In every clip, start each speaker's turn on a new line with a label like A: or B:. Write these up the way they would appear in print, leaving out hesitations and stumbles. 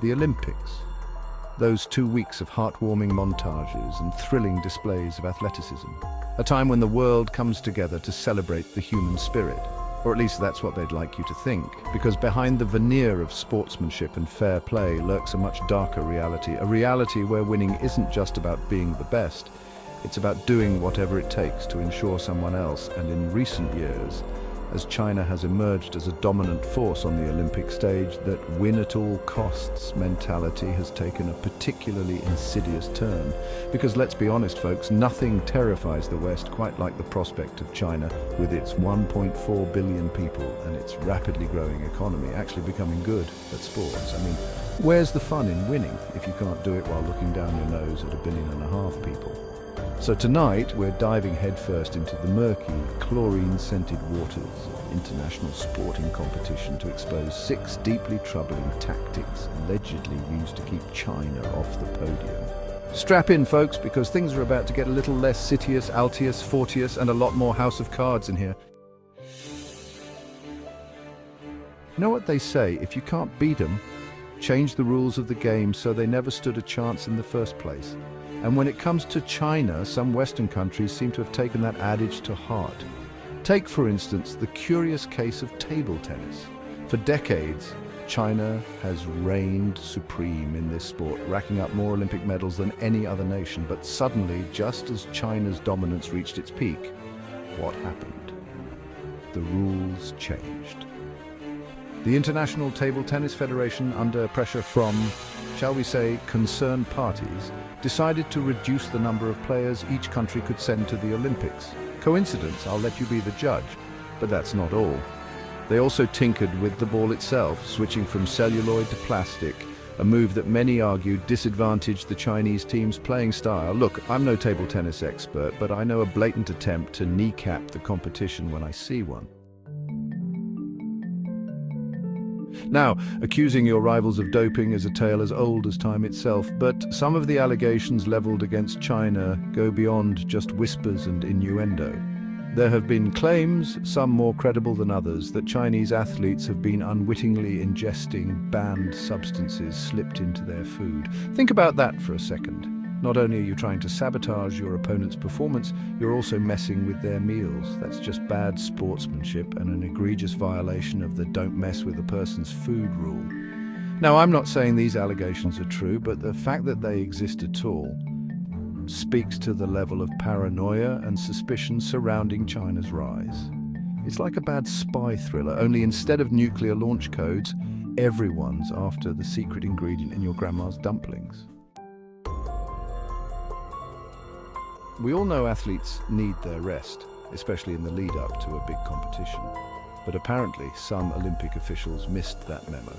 A: The Olympics. Those 2 weeks of heartwarming montages and thrilling displays of athleticism. A time when the world comes together to celebrate the human spirit. Or at least that's what they'd like you to think, because behind the veneer of sportsmanship and fair play lurks a much darker reality, a reality where winning isn't just about being the best, it's about doing whatever it takes to ensure someone else. And in recent years, as China has emerged as a dominant force on the Olympic stage, that win-at-all-costs mentality has taken a particularly insidious turn. Because let's be honest, folks, nothing terrifies the West quite like the prospect of China, with its 1.4 billion people and its rapidly growing economy, actually becoming good at sports. I mean, where's the fun in winning if you can't do it while looking down your nose at 1.5 billion people? So tonight, we're diving headfirst into the murky, chlorine-scented waters of international sporting competition to expose 6 deeply troubling tactics allegedly used to keep China off the podium. Strap in, folks, because things are about to get a little less Sitius, Altius, Fortius, and a lot more House of Cards in here. You know what they say, if you can't beat them, change the rules of the game so they never stood a chance in the first place. And when it comes to China, some Western countries seem to have taken that adage to heart. Take, for instance, the curious case of table tennis. For decades, China has reigned supreme in this sport, racking up more Olympic medals than any other nation. But suddenly, just as China's dominance reached its peak, what happened? The rules changed. The International Table Tennis Federation, under pressure from, shall we say, concerned parties, decided to reduce the number of players each country could send to the Olympics. Coincidence? I'll let you be the judge. But that's not all. They also tinkered with the ball itself, switching from celluloid to plastic, a move that many argued disadvantaged the Chinese team's playing style. Look, I'm no table tennis expert, but I know a blatant attempt to kneecap the competition when I see one. Now, accusing your rivals of doping is a tale as old as time itself, but some of the allegations leveled against China go beyond just whispers and innuendo. There have been claims, some more credible than others, that Chinese athletes have been unwittingly ingesting banned substances slipped into their food. Think about that for a second. Not only are you trying to sabotage your opponent's performance, you're also messing with their meals. That's just bad sportsmanship and an egregious violation of the don't mess with a person's food rule. Now, I'm not saying these allegations are true, but the fact that they exist at all speaks to the level of paranoia and suspicion surrounding China's rise. It's like a bad spy thriller, only instead of nuclear launch codes, everyone's after the secret ingredient in your grandma's dumplings. We all know athletes need their rest, especially in the lead-up to a big competition. But apparently, some Olympic officials missed that memo.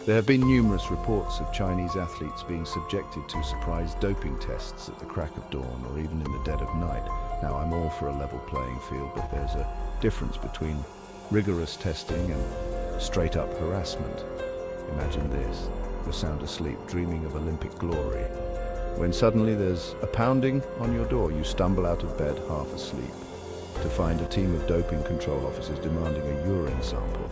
A: There have been numerous reports of Chinese athletes being subjected to surprise doping tests at the crack of dawn or even in the dead of night. Now, I'm all for a level playing field, but there's a difference between rigorous testing and straight-up harassment. Imagine this: you're sound asleep, dreaming of Olympic glory, when suddenly there's a pounding on your door. You stumble out of bed half asleep to find a team of doping control officers demanding a urine sample.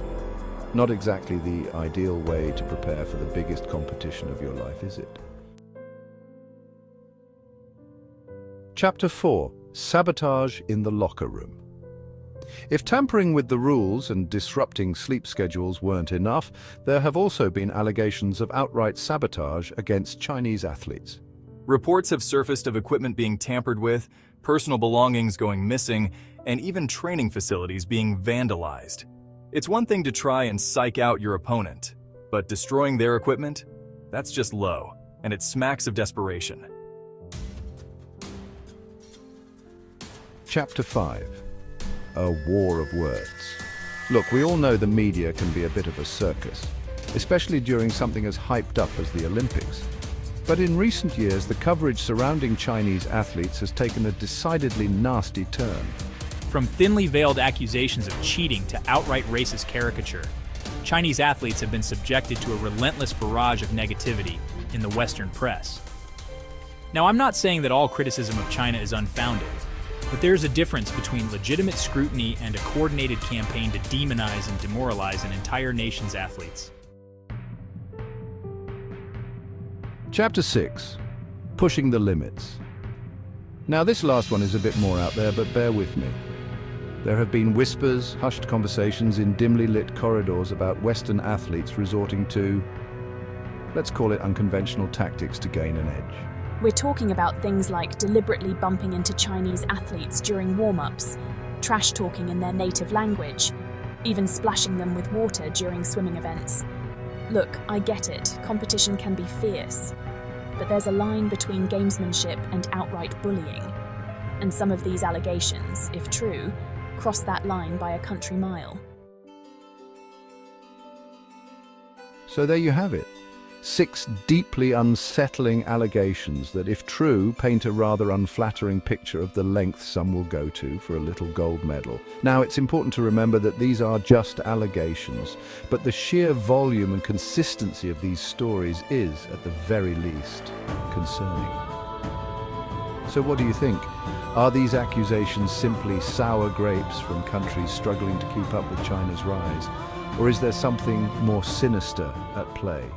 A: Not exactly the ideal way to prepare for the biggest competition of your life, is it? Chapter 4: Sabotage in the Locker Room. If tampering with the rules and disrupting sleep schedules weren't enough, there have also been allegations of outright sabotage against Chinese athletes.
B: Reports have surfaced of equipment being tampered with, personal belongings going missing, and even training facilities being vandalized. It's one thing to try and psych out your opponent, but destroying their equipment? That's just low, and it smacks of desperation.
A: Chapter 5: A War of Words. Look, we all know the media can be a bit of a circus, especially during something as hyped up as the Olympics. But in recent years, the coverage surrounding Chinese athletes has taken a decidedly nasty turn.
C: From thinly veiled accusations of cheating to outright racist caricature, Chinese athletes have been subjected to a relentless barrage of negativity in the Western press. Now, I'm not saying that all criticism of China is unfounded, but there's a difference between legitimate scrutiny and a coordinated campaign to demonize and demoralize an entire nation's athletes.
A: Chapter 6. Pushing the limits. Now this last one is a bit more out there, but bear with me. There have been whispers, hushed conversations in dimly lit corridors about Western athletes resorting to, let's call it unconventional tactics to gain an edge.
D: We're talking about things like deliberately bumping into Chinese athletes during warm-ups, trash talking in their native language, even splashing them with water during swimming events. Look, I get it, competition can be fierce, but there's a line between gamesmanship and outright bullying. And some of these allegations, if true, cross that line by a country mile.
A: So there you have it. 6 deeply unsettling allegations that, if true, paint a rather unflattering picture of the length some will go to for a little gold medal. Now, it's important to remember that these are just allegations, but the sheer volume and consistency of these stories is, at the very least, concerning. So what do you think? Are these accusations simply sour grapes from countries struggling to keep up with China's rise? Or is there something more sinister at play?